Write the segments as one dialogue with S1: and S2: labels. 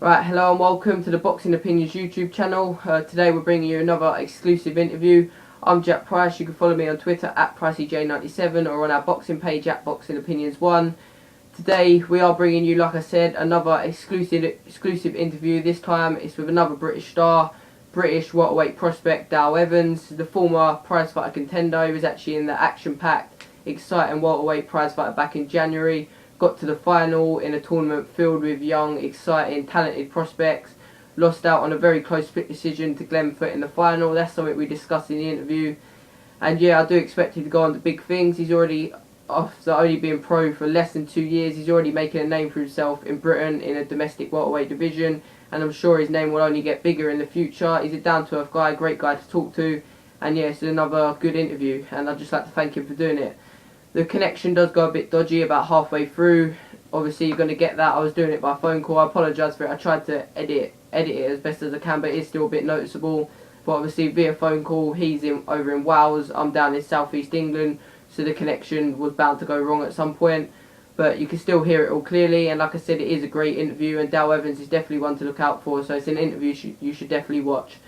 S1: Right, hello and welcome to the Boxing Opinions YouTube channel. Today we're bringing you another exclusive interview. I'm Jack Price. You can follow me on Twitter at PriceyJ97 or on our boxing page at BoxingOpinions1. Today we are bringing you, like I said, another exclusive interview. This time it's with another British star, British welterweight prospect Dal Evans. The former Prizefighter contender. He was actually in the action-packed, exciting welterweight Prizefighter back in January. Got to the final in a tournament filled with young, exciting, talented prospects. Lost out on a very close split decision to Glenfoot in the final. That's something we discussed in the interview. And yeah, I do expect him to go on to big things. He's already, after only being pro for less than 2 years, he's already making a name for himself in Britain in a domestic welterweight division. And I'm sure his name will only get bigger in the future. He's a down-to-earth guy, great guy to talk to. And yeah, it's another good interview. And I'd just like to thank him for doing it. The connection does go a bit dodgy about halfway through. Obviously you're going to get that. I was doing it by phone call. I apologise for it. I tried to edit it as best as I can, but it is still a bit noticeable. But obviously via phone call, he's over in Wales, I'm down in southeast England, so the connection was bound to go wrong at some point. But you can still hear it all clearly, and like I said, it is a great interview, and Dal Evans is definitely one to look out for, so it's an interview you should definitely watch.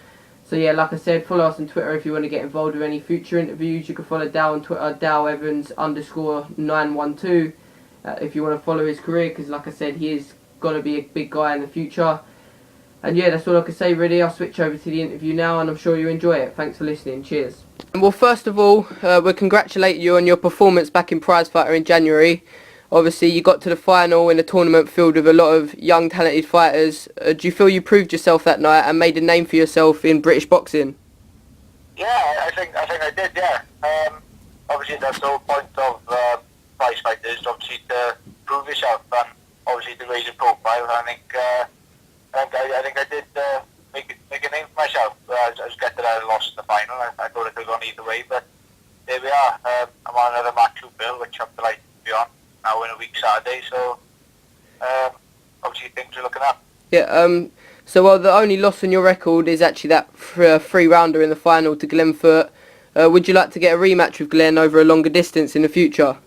S1: So yeah, like I said, follow us on Twitter if you want to get involved with any future interviews. You can follow Dal on Twitter, DalEvans_912, if you want to follow his career, because like I said, he is going to be a big guy in the future. And yeah, that's all I can say really. I'll switch over to the interview now, and I'm sure you enjoy it. Thanks for listening. Cheers. Well, first of all, we congratulate you on your performance back in Prizefighter in January. Obviously, you got to the final in a tournament filled with a lot of young, talented fighters. Do you feel you proved yourself that night and made a name for yourself in British boxing?
S2: Yeah, I think I did. Yeah. Obviously, that's the whole point of prize fighters. Obviously, to prove yourself and obviously to raise your profile. I think I did make a name for myself. I was gutted that I lost the final. I thought it could have gone either way, but there we are. I'm on another match with Bill, which I'm delighted to be on now in a week Saturday. So obviously things are looking up.
S1: Yeah. So well, the only loss on your record is actually that three-rounder in the final to Glenfoot. Would you like to get a rematch with Glenn over a longer distance in the future?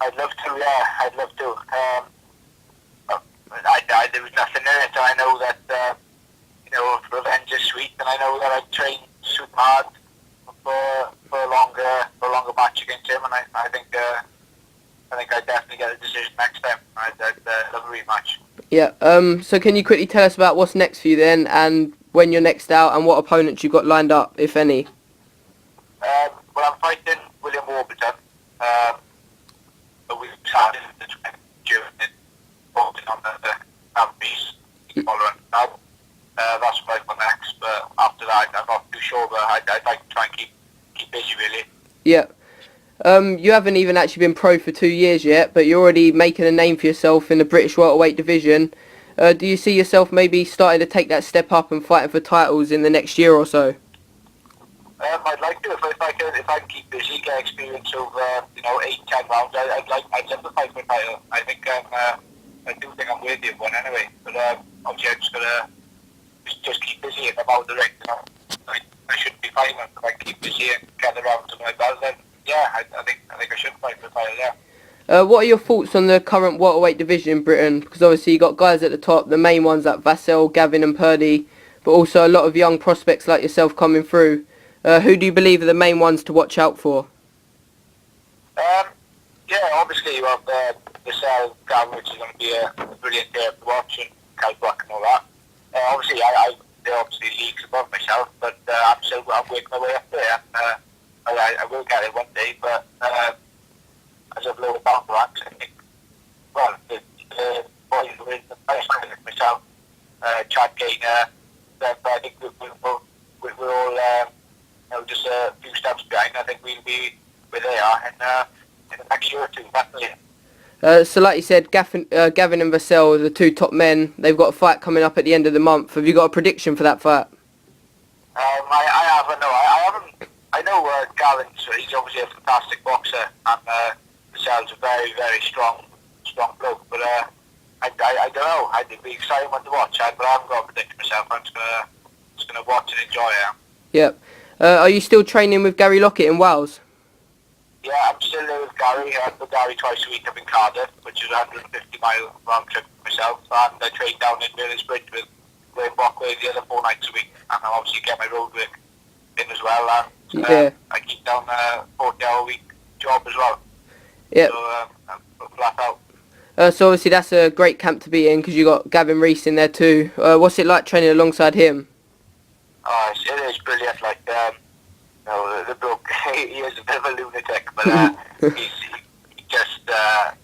S2: I'd love to. Yeah, I'd love to. There was nothing in it. I know that revenge is sweet, and I know that I've trained super hard for a longer match against him, and I think I'd definitely get a decision next time. I'd love a rematch.
S1: Yeah. So can you quickly tell us about what's next for you then, and when you're next out, and what opponents you've got lined up, if any?
S2: Well, I'm fighting William Warburton. We started the June boxing on the Southeast following now. That's what I've got next. But after that, I'm not too sure. But I'd like to try and keep busy, really.
S1: Yeah. You haven't even actually been pro for 2 years yet, but you're already making a name for yourself in the British welterweight division. Do you see yourself maybe starting to take that step up and fighting for titles in the next year or so?
S2: I'd like to if I can keep busy, get experience over 8-10 rounds. I'd love to fight for a title. I do think I'm worthy of one anyway. But obviously I just gotta just keep busy. If I'm out of the ring, I shouldn't be fighting. If I keep busy and get the rounds to my belt, then yeah, I think I should fight for a title. Yeah.
S1: What are your thoughts on the current welterweight division in Britain? Because obviously you got guys at the top, the main ones like Vassell, Gavin and Purdy, but also a lot of young prospects like yourself coming through. Who do you believe are the main ones to watch out for?
S2: Yeah, obviously you have Vassell, Gavin, which is going to be a brilliant day to watch, and Cal Black and all that. Obviously they're obviously leagues above myself, but I'm working my way up there. I will get it one day, but as I've lowered down the ranks, I think, well, the boys who are in the first like myself, Chad Gaynor, I think we're all just a few steps behind. I think we'll be where they are in the next year or two, definitely.
S1: So like you said, Gavin and Vassell are the two top men. They've got a fight coming up at the end of the month. Have you got a prediction for that fight?
S2: I haven't. No, I haven't. I know Gavin. He's obviously a fantastic boxer, and Vassell's a very, very strong bloke. But I don't know. It'd be exciting one to watch. But I haven't got a prediction myself. I'm just gonna watch and enjoy it.
S1: Yep. Are you still training with Gary Lockett in Wales?
S2: Yeah, I'm still there with Gary. I go Gary twice a week up in Cardiff, which is a 150-mile round trip for myself. And I train down in Middlesbrough with Wayne Bockway the other 4 nights a week. And I obviously get my road work in as well. And I keep down a 40-hour-a-week job as well.
S1: Yep.
S2: So I'm flat out.
S1: So obviously that's a great camp to be in because you got Gavin Rees in there too. What's it like training alongside him?
S2: Oh, it is brilliant. Like, the bloke, he is a bit of a lunatic, but he just, he's a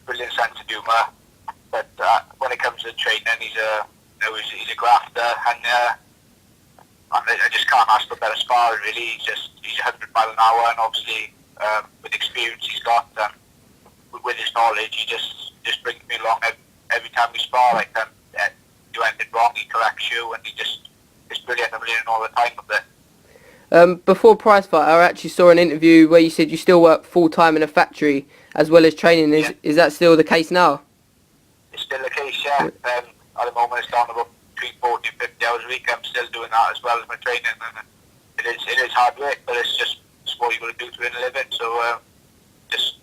S2: brilliant sense of humour. But when it comes to training, he's a grafter, and I just can't ask for a better sparring. Really, he's 100 mile an hour, and obviously with the experience he's got and with his knowledge, he just brings me along every time we spar. Like, do anything wrong, he corrects you, and it's brilliant. I'm learning all the time with it.
S1: Before Prizefighter, I actually saw an interview where you said you still work full-time in a factory as well as training. Is that still the case now?
S2: It's still the case, yeah. At the moment, it's down about between 40 and 50 hours a week. I'm still doing that as well as my training. And it is hard work, but it's what you've got to do to earn a living. So just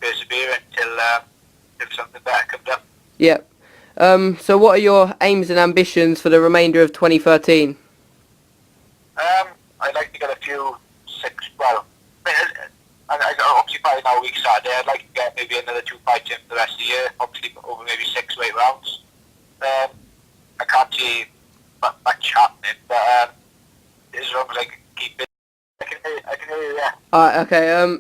S2: persevere until something better comes up.
S1: Yep. So what are your aims and ambitions for the remainder of 2013?
S2: I'd like to get a few I obviously fighting now week Saturday. I'd like to get maybe another 2 fights in for the rest of the year, obviously over maybe 6 or 8 rounds. I can't see much happening, but as long as I can keep it, I can hear you, yeah.
S1: Alright, okay,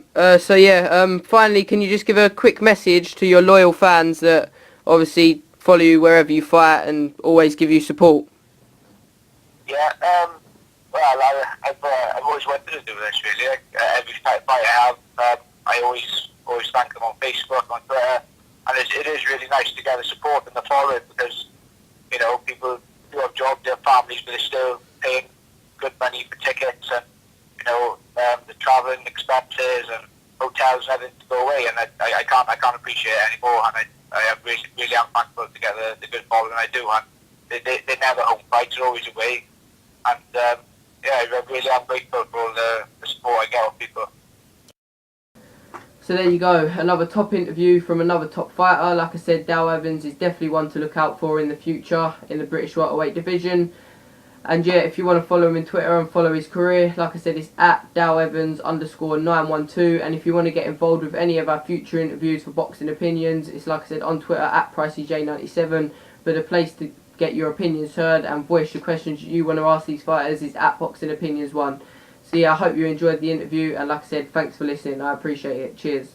S1: finally, can you just give a quick message to your loyal fans that obviously follow you wherever you fight and always give you support?
S2: Yeah, well, I've always wanted to do this, really. Every fight I have, I always thank them on Facebook, on Twitter, and it is really nice to get the support and the following because, people do have jobs, they have families, but they're still paying good money for tickets and, the travelling expenses and hotels and everything to go away, and I can't appreciate it anymore, and I am really am thankful to get the good following I do, and they never home fights, they're always away, and I really am grateful for all the support I get of people.
S1: So there you go, another top interview from another top fighter. Like I said, Dal Evans is definitely one to look out for in the future in the British welterweight division. And yeah, if you want to follow him on Twitter and follow his career, like I said, it's at DalEvans_912. And if you want to get involved with any of our future interviews for Boxing Opinions, it's like I said on Twitter at PriceyJ97. But the place to get your opinions heard and voice the questions you want to ask these fighters is at BoxingOpinions1. So yeah, I hope you enjoyed the interview, and like I said, thanks for listening. I appreciate it. Cheers.